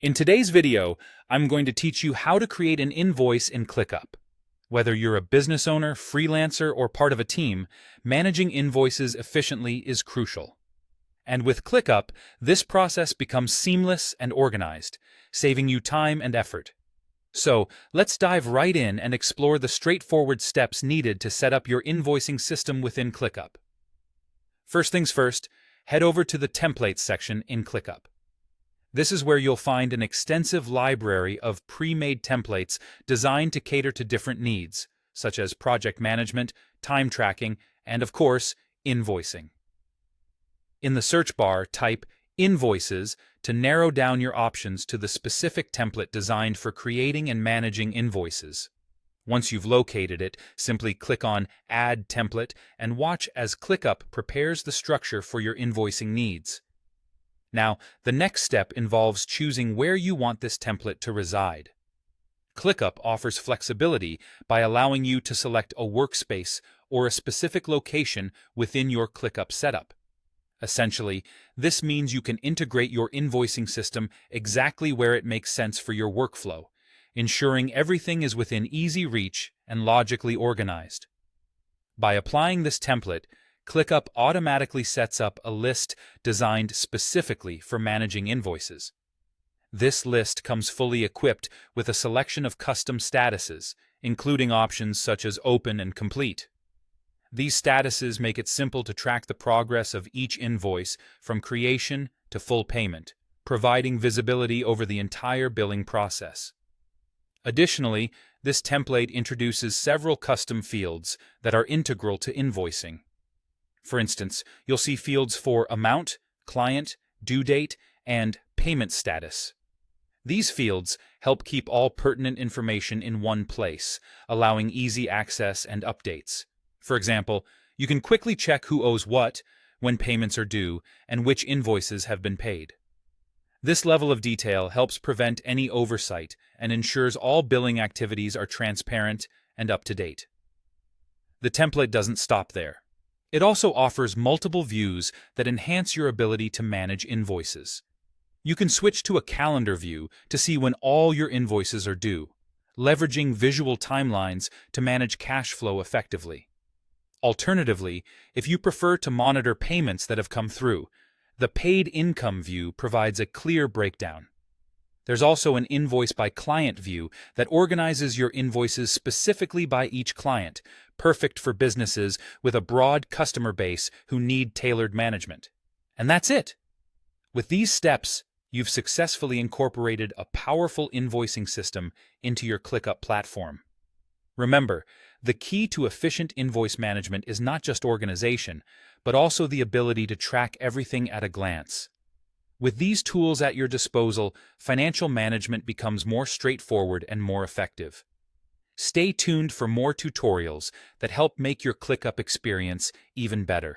In today's video, I'm going to teach you how to create an invoice in ClickUp. Whether you're a business owner, freelancer, or part of a team, managing invoices efficiently is crucial. And with ClickUp, this process becomes seamless and organized, saving you time and effort. So, let's dive right in and explore the straightforward steps needed to set up your invoicing system within ClickUp. First things first, head over to the Templates section in ClickUp. This is where you'll find an extensive library of pre-made templates designed to cater to different needs, such as project management, time tracking, and of course, invoicing. In the search bar, type Invoices to narrow down your options to the specific template designed for creating and managing invoices. Once you've located it, simply click on Add Template and watch as ClickUp prepares the structure for your invoicing needs. Now, the next step involves choosing where you want this template to reside. ClickUp offers flexibility by allowing you to select a workspace or a specific location within your ClickUp setup. Essentially, this means you can integrate your invoicing system exactly where it makes sense for your workflow, ensuring everything is within easy reach and logically organized. By applying this template, ClickUp automatically sets up a list designed specifically for managing invoices. This list comes fully equipped with a selection of custom statuses, including options such as open and complete. These statuses make it simple to track the progress of each invoice from creation to full payment, providing visibility over the entire billing process. Additionally, this template introduces several custom fields that are integral to invoicing. For instance, you'll see fields for amount, client, due date, and payment status. These fields help keep all pertinent information in one place, allowing easy access and updates. For example, you can quickly check who owes what, when payments are due, and which invoices have been paid. This level of detail helps prevent any oversight and ensures all billing activities are transparent and up to date. The template doesn't stop there. It also offers multiple views that enhance your ability to manage invoices. You can switch to a calendar view to see when all your invoices are due, leveraging visual timelines to manage cash flow effectively. Alternatively, if you prefer to monitor payments that have come through, the Paid Income view provides a clear breakdown. There's also an Invoice by Client view that organizes your invoices specifically by each client, perfect for businesses with a broad customer base who need tailored management. And that's it! With these steps, you've successfully incorporated a powerful invoicing system into your ClickUp platform. Remember, the key to efficient invoice management is not just organization, but also the ability to track everything at a glance. With these tools at your disposal, financial management becomes more straightforward and more effective. Stay tuned for more tutorials that help make your ClickUp experience even better.